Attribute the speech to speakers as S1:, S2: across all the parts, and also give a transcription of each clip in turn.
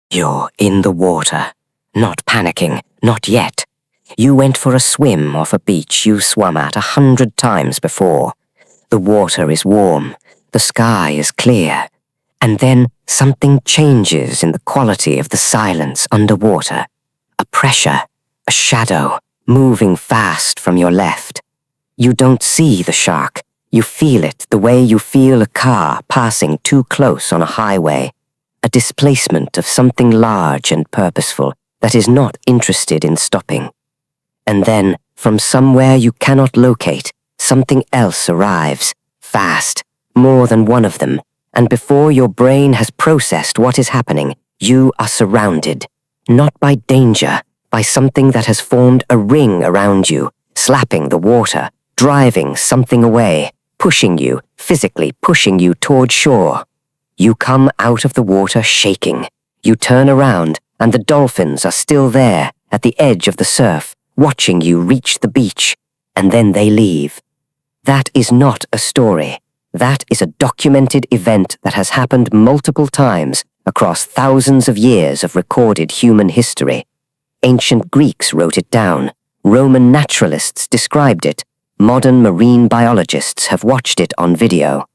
S1: You're in the water, not panicking, not yet. You went for a swim off a beach you swum at 100 times before. The water is warm, the sky is clear, and then something changes in the quality of the silence underwater. A pressure, a shadow, moving fast from your left. You don't see the shark. You feel it the way you feel a car passing too close on a highway. A displacement of something large and purposeful that is not interested in stopping. And then, from somewhere you cannot locate, something else arrives, fast, more than one of them, and before your brain has processed what is happening, you are surrounded, not by danger, by something that has formed a ring around you, slapping the water, driving something away, pushing you, physically pushing you toward shore. You come out of the water shaking. You turn around, and the dolphins are still there, at the edge of the surf, watching you reach the beach, and then they leave. That is not a story. That is a documented event that has happened multiple times across thousands of years of recorded human history. Ancient Greeks wrote it down. Roman naturalists described it. Modern marine biologists have watched it on video.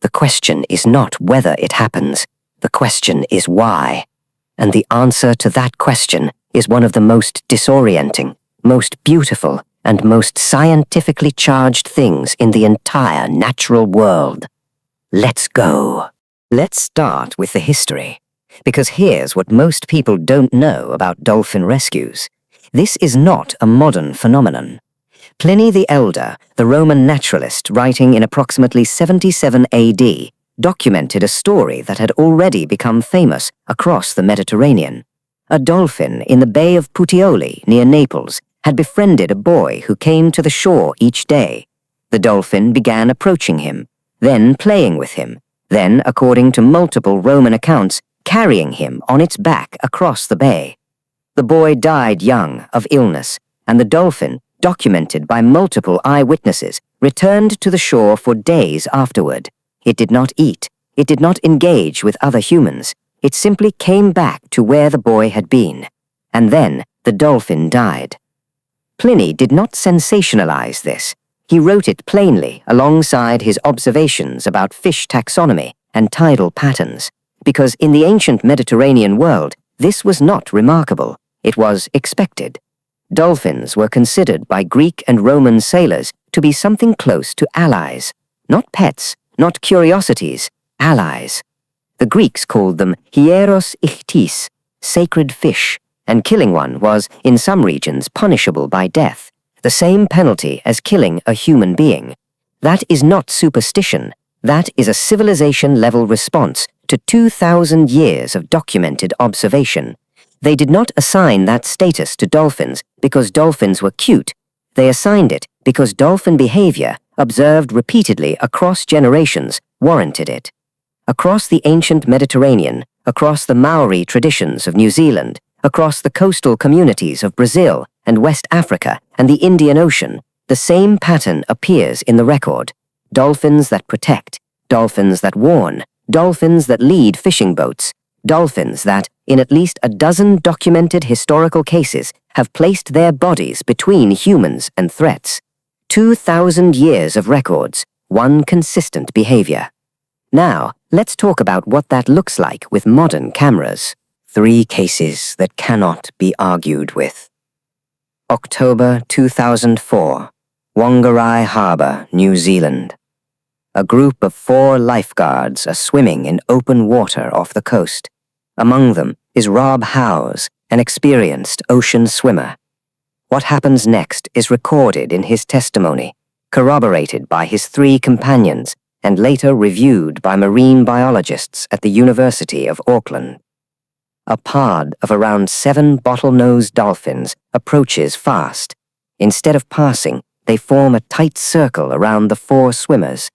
S1: The question is not whether it happens. The question is why. And the answer to that question is one of the most disorienting, most beautiful, and most scientifically charged things in the entire natural world. Let's go. Let's start with the history, because here's what most people don't know about dolphin rescues. This is not a modern phenomenon. Pliny the Elder, the Roman naturalist writing in approximately 77 AD, documented a story that had already become famous across the Mediterranean. A dolphin in the Bay of Puteoli near Naples had befriended a boy who came to the shore each day. The dolphin began approaching him, then playing with him, then, according to multiple Roman accounts, carrying him on its back across the bay. The boy died young of illness, and the dolphin, documented by multiple eyewitnesses, returned to the shore for days afterward. It did not eat. It did not engage with other humans. It simply came back to where the boy had been. And then the dolphin died. Pliny did not sensationalize this. He wrote it plainly alongside his observations about fish taxonomy and tidal patterns, because in the ancient Mediterranean world, this was not remarkable. It was expected. Dolphins were considered by Greek and Roman sailors to be something close to allies. Not pets, not curiosities, allies. The Greeks called them hieros ichthys, sacred fish, and killing one was, in some regions, punishable by death, the same penalty as killing a human being. That is not superstition. That is a civilization-level response to 2,000 years of documented observation. They did not assign that status to dolphins because dolphins were cute. They assigned it because dolphin behavior, observed repeatedly across generations, warranted it. Across the ancient Mediterranean, across the Maori traditions of New Zealand, across the coastal communities of Brazil and West Africa and the Indian Ocean, the same pattern appears in the record. Dolphins that protect, dolphins that warn, dolphins that lead fishing boats, dolphins that, in at least a dozen documented historical cases, have placed their bodies between humans and threats. 2,000 years of records, one consistent behavior. Now, let's talk about what that looks like with modern cameras. 3 cases that cannot be argued with. October 2004, Whangarei Harbour, New Zealand. A group of 4 lifeguards are swimming in open water off the coast. Among them is Rob Howes, an experienced ocean swimmer. What happens next is recorded in his testimony, corroborated by his 3 companions, and later reviewed by marine biologists at the University of Auckland. A pod of around 7 bottlenose dolphins approaches fast. Instead of passing, they form a tight circle around the 4 swimmers.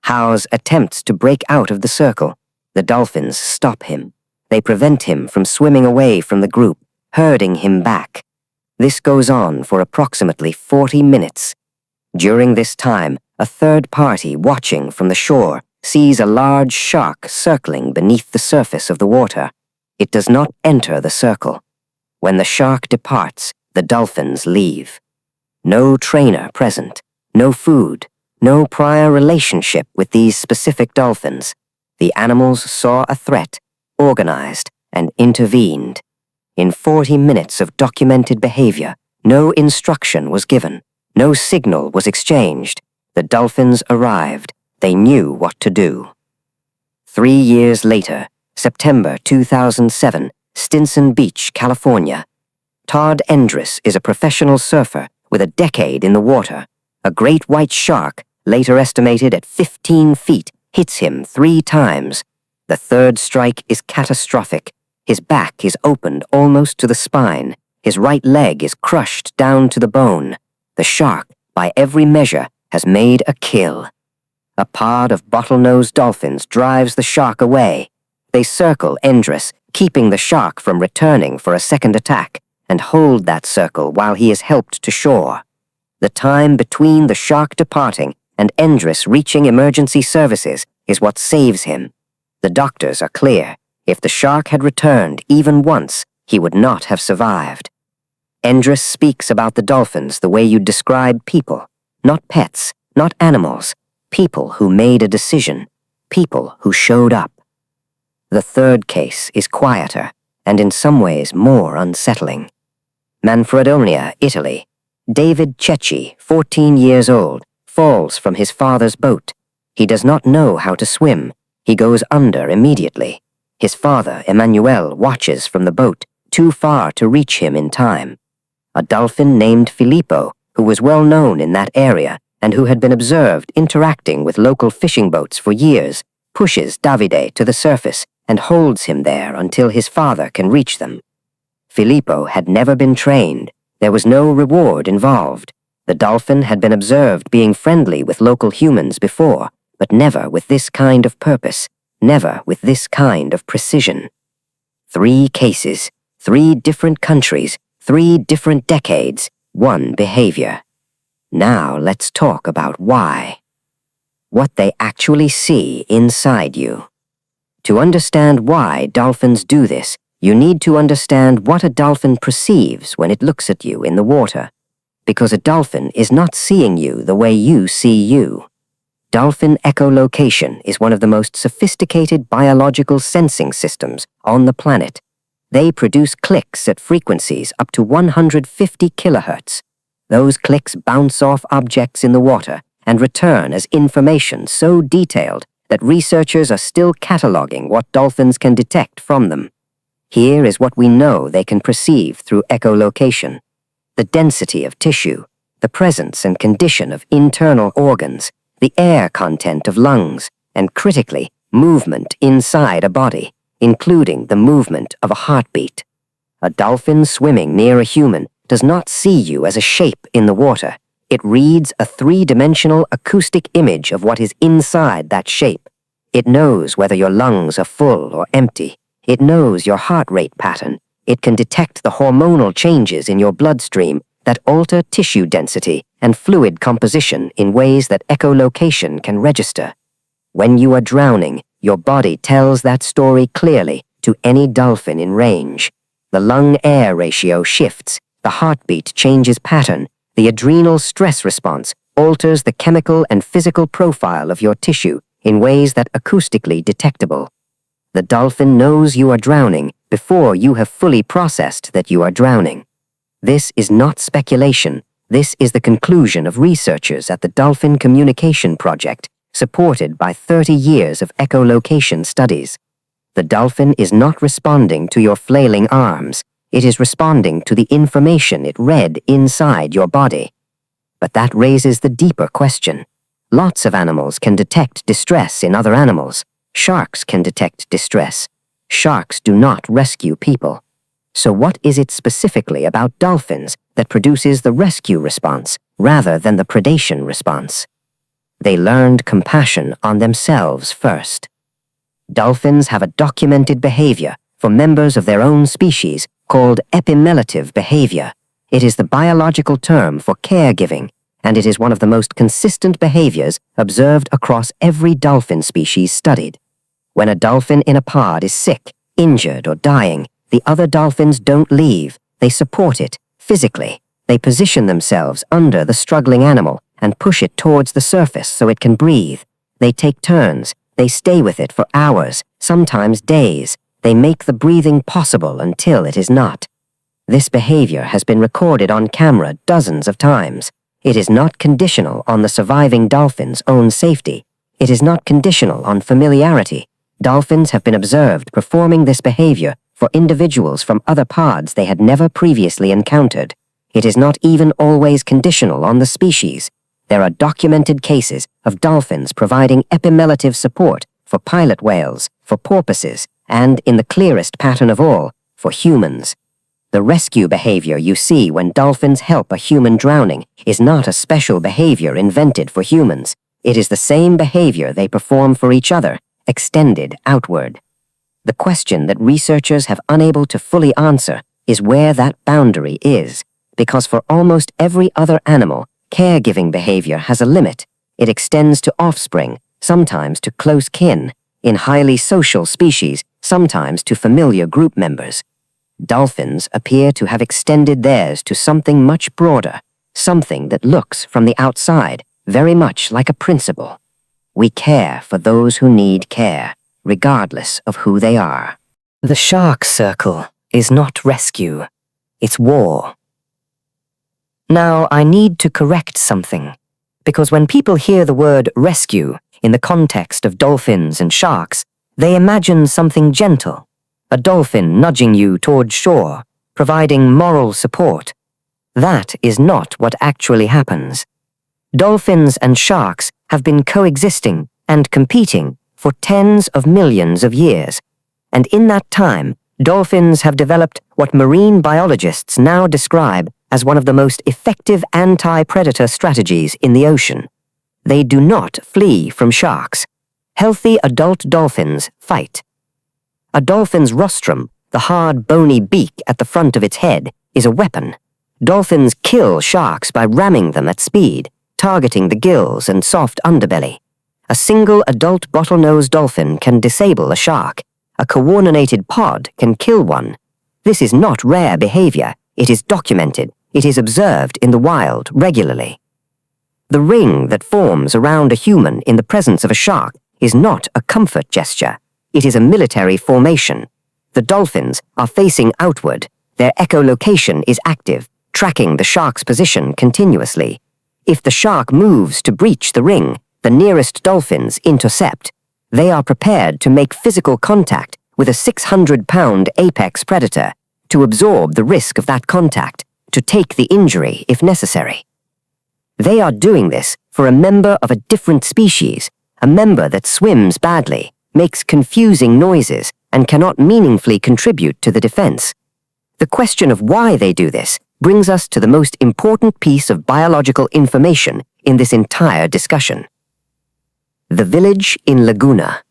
S1: Howes attempts to break out of the circle. The dolphins stop him. They prevent him from swimming away from the group, herding him back. This goes on for approximately 40 minutes. During this time, a third party watching from the shore sees a large shark circling beneath the surface of the water. It does not enter the circle. When the shark departs, the dolphins leave. No trainer present, no food, no prior relationship with these specific dolphins. The animals saw a threat, organized, and intervened. In 40 minutes of documented behavior, no instruction was given, no signal was exchanged. The dolphins arrived. They knew what to do. 3 years later, September 2007, Stinson Beach, California. Todd Endress is a professional surfer with a decade in the water. A great white shark, later estimated at 15 feet, hits him 3 times. The third strike is catastrophic. His back is opened almost to the spine. His right leg is crushed down to the bone. The shark, by every measure, has made a kill. A pod of bottlenose dolphins drives the shark away. They circle Endress, keeping the shark from returning for a second attack, and hold that circle while he is helped to shore. The time between the shark departing and Endress reaching emergency services is what saves him. The doctors are clear. If the shark had returned even once, he would not have survived. Endress speaks about the dolphins the way you'd describe people, not pets, not animals, people who made a decision, people who showed up. The third case is quieter, and in some ways more unsettling. Manfredonia, Italy. David Cecchi, 14 years old, falls from his father's boat. He does not know how to swim. He goes under immediately. His father, Emmanuel, watches from the boat, too far to reach him in time. A dolphin named Filippo, who was well known in that area and who had been observed interacting with local fishing boats for years, pushes Davide to the surface and holds him there until his father can reach them. Filippo had never been trained. There was no reward involved. The dolphin had been observed being friendly with local humans before, but never with this kind of purpose, never with this kind of precision. 3 cases, 3 different countries, 3 different decades, 1 behavior. Now let's talk about why. What they actually see inside you. To understand why dolphins do this, you need to understand what a dolphin perceives when it looks at you in the water, because a dolphin is not seeing you the way you see you. Dolphin echolocation is one of the most sophisticated biological sensing systems on the planet. They produce clicks at frequencies up to 150 kilohertz. Those clicks bounce off objects in the water and return as information so detailed that researchers are still cataloging what dolphins can detect from them. Here is what we know they can perceive through echolocation: the density of tissue, the presence and condition of internal organs, the air content of lungs, and critically, movement inside a body, including the movement of a heartbeat. A dolphin swimming near a human does not see you as a shape in the water. It reads a 3-dimensional acoustic image of what is inside that shape. It knows whether your lungs are full or empty. It knows your heart rate pattern. It can detect the hormonal changes in your bloodstream that alter tissue density and fluid composition in ways that echolocation can register. When you are drowning, your body tells that story clearly to any dolphin in range. The lung-air ratio shifts, the heartbeat changes pattern, the adrenal stress response alters the chemical and physical profile of your tissue in ways that are acoustically detectable. The dolphin knows you are drowning before you have fully processed that you are drowning. This is not speculation. This is the conclusion of researchers at the Dolphin Communication Project, supported by 30 years of echolocation studies. The dolphin is not responding to your flailing arms. It is responding to the information it read inside your body. But that raises the deeper question. Lots of animals can detect distress in other animals. Sharks can detect distress. Sharks do not rescue people. So what is it specifically about dolphins that produces the rescue response rather than the predation response? They learned compassion on themselves first. Dolphins have a documented behavior for members of their own species called epimelative behavior. It is the biological term for caregiving, and it is one of the most consistent behaviors observed across every dolphin species studied. When a dolphin in a pod is sick, injured or dying, the other dolphins don't leave. They support it, physically. They position themselves under the struggling animal and push it towards the surface so it can breathe. They take turns. They stay with it for hours, sometimes days. They make the breathing possible until it is not. This behavior has been recorded on camera dozens of times. It is not conditional on the surviving dolphin's own safety. It is not conditional on familiarity. Dolphins have been observed performing this behavior for individuals from other pods they had never previously encountered. It is not even always conditional on the species. There are documented cases of dolphins providing epimelative support for pilot whales, for porpoises, and, in the clearest pattern of all, for humans. The rescue behavior you see when dolphins help a human drowning is not a special behavior invented for humans. It is the same behavior they perform for each other, extended outward. The question that researchers have unable to fully answer is where that boundary is, because for almost every other animal, caregiving behavior has a limit. It extends to offspring, sometimes to close kin, in highly social species, sometimes to familiar group members. Dolphins appear to have extended theirs to something much broader, something that looks from the outside very much like a principle. We care for those who need care, regardless of who they are. The shark circle is not rescue, it's war. Now, I need to correct something, because when people hear the word rescue in the context of dolphins and sharks, they imagine something gentle, a dolphin nudging you toward shore, providing moral support. That is not what actually happens. Dolphins and sharks have been coexisting and competing for tens of millions of years, and in that time, dolphins have developed what marine biologists now describe as one of the most effective anti-predator strategies in the ocean. They do not flee from sharks. Healthy adult dolphins fight. A dolphin's rostrum, the hard, bony beak at the front of its head, is a weapon. Dolphins kill sharks by ramming them at speed, targeting the gills and soft underbelly. A single adult bottlenose dolphin can disable a shark. A coordinated pod can kill one. This is not rare behavior. It is documented. It is observed in the wild regularly. The ring that forms around a human in the presence of a shark is not a comfort gesture. It is a military formation. The dolphins are facing outward. Their echolocation is active, tracking the shark's position continuously. If the shark moves to breach the ring, the nearest dolphins intercept. They are prepared to make physical contact with a 600-pound apex predator, to absorb the risk of that contact, to take the injury if necessary. They are doing this for a member of a different species, a member that swims badly, makes confusing noises, and cannot meaningfully contribute to the defense. The question of why they do this brings us to the most important piece of biological information in this entire discussion. The village in Laguna.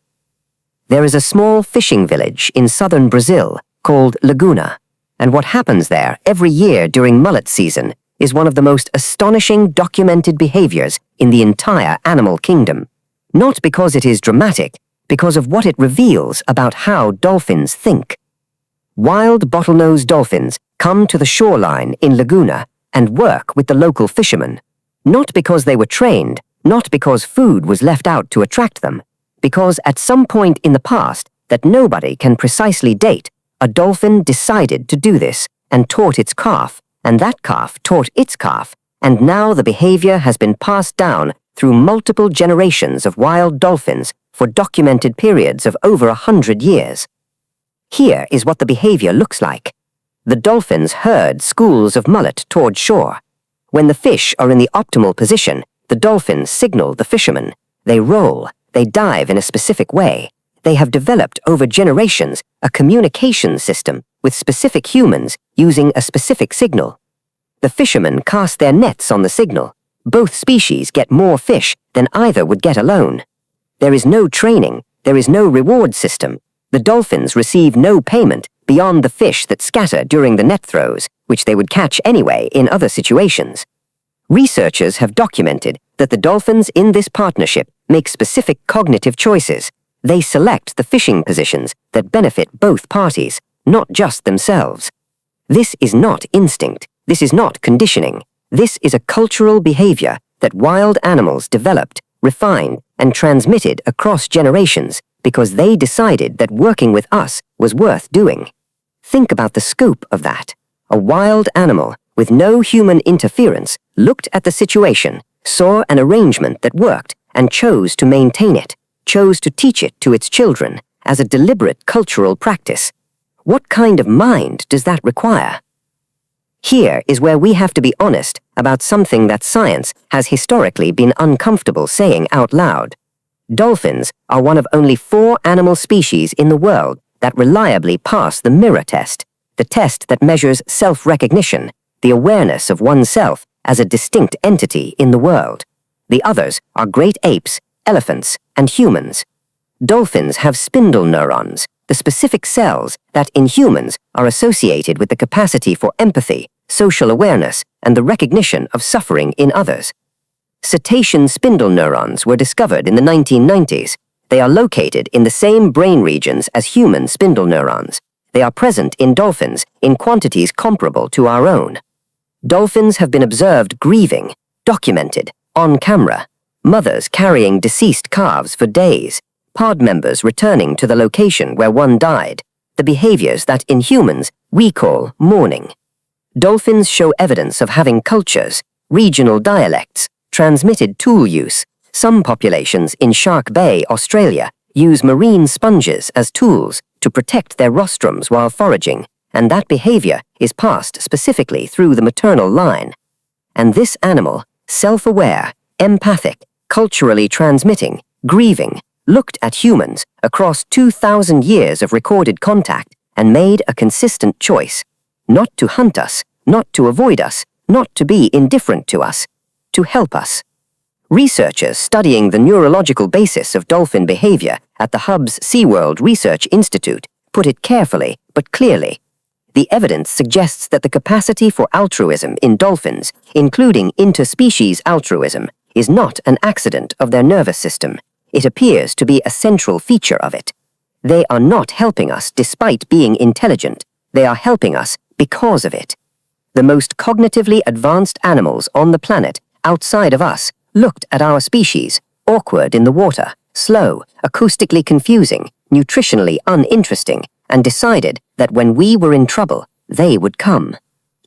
S1: There is a small fishing village in southern Brazil called Laguna, and what happens there every year during mullet season is one of the most astonishing documented behaviors in the entire animal kingdom. Not because it is dramatic, because of what it reveals about how dolphins think. Wild bottlenose dolphins come to the shoreline in Laguna and work with the local fishermen, not because they were trained, not because food was left out to attract them, because at some point in the past that nobody can precisely date, a dolphin decided to do this and taught its calf, and that calf taught its calf, and now the behavior has been passed down through multiple generations of wild dolphins for documented periods of over 100 years. Here is what the behavior looks like. The dolphins herd schools of mullet toward shore. When the fish are in the optimal position, the dolphins signal the fishermen. They roll, they dive in a specific way. They have developed over generations a communication system with specific humans using a specific signal. The fishermen cast their nets on the signal. Both species get more fish than either would get alone. There is no training, there is no reward system. The dolphins receive no payment beyond the fish that scatter during the net throws, which they would catch anyway in other situations. Researchers have documented that the dolphins in this partnership make specific cognitive choices. They select the fishing positions that benefit both parties, not just themselves. This is not instinct. This is not conditioning. This is a cultural behavior that wild animals developed, refined, and transmitted across generations because they decided that working with us was worth doing. Think about the scope of that. A wild animal, with no human interference, looked at the situation, saw an arrangement that worked, and chose to maintain it, chose to teach it to its children as a deliberate cultural practice. What kind of mind does that require? Here is where we have to be honest about something that science has historically been uncomfortable saying out loud. Dolphins are one of only 4 animal species in the world that reliably pass the mirror test, the test that measures self-recognition, the awareness of oneself as a distinct entity in the world. The others are great apes, elephants, and humans. Dolphins have spindle neurons, the specific cells that in humans are associated with the capacity for empathy, social awareness, and the recognition of suffering in others. Cetacean spindle neurons were discovered in the 1990s. They are located in the same brain regions as human spindle neurons. They are present in dolphins in quantities comparable to our own. Dolphins have been observed grieving, documented, on camera. Mothers carrying deceased calves for days, pod members returning to the location where one died, the behaviors that in humans we call mourning. Dolphins show evidence of having cultures, regional dialects, transmitted tool use. Some populations in Shark Bay, Australia, use marine sponges as tools to protect their rostrums while foraging, and that behavior is passed specifically through the maternal line. And this animal, self-aware, empathic, culturally transmitting, grieving, looked at humans across 2,000 years of recorded contact and made a consistent choice, not to hunt us, not to avoid us, not to be indifferent to us, to help us. Researchers studying the neurological basis of dolphin behavior at the Hub's SeaWorld Research Institute put it carefully but clearly. The evidence suggests that the capacity for altruism in dolphins, including interspecies altruism, is not an accident of their nervous system. It appears to be a central feature of it. They are not helping us despite being intelligent. They are helping us because of it. The most cognitively advanced animals on the planet, outside of us, looked at our species, awkward in the water, slow, acoustically confusing, nutritionally uninteresting, and decided that when we were in trouble, they would come.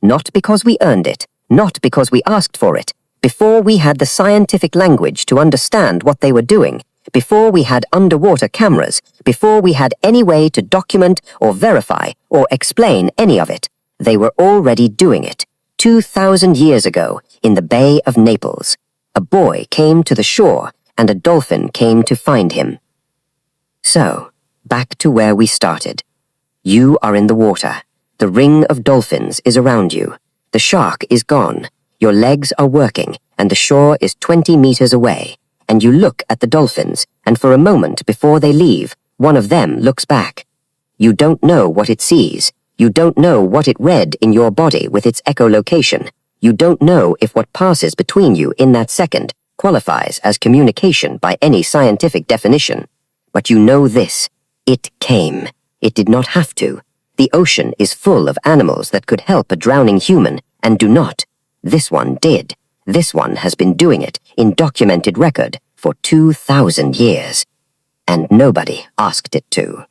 S1: Not because we earned it, not because we asked for it, before we had the scientific language to understand what they were doing, before we had underwater cameras, before we had any way to document or verify or explain any of it, they were already doing it. 2,000 years ago, in the Bay of Naples, a boy came to the shore and a dolphin came to find him. So, back to where we started. You are in the water. The ring of dolphins is around you. The shark is gone. Your legs are working, and the shore is 20 meters away. And you look at the dolphins, and for a moment before they leave, one of them looks back. You don't know what it sees. You don't know what it read in your body with its echolocation. You don't know if what passes between you in that second qualifies as communication by any scientific definition. But you know this. It came. It did not have to. The ocean is full of animals that could help a drowning human and do not. This one did. This one has been doing it in documented record for 2,000 years. And nobody asked it to.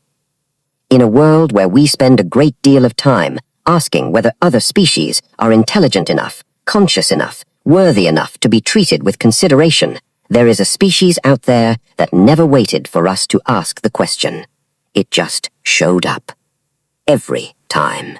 S1: In a world where we spend a great deal of time asking whether other species are intelligent enough, conscious enough, worthy enough to be treated with consideration, there is a species out there that never waited for us to ask the question. It just showed up. Every time.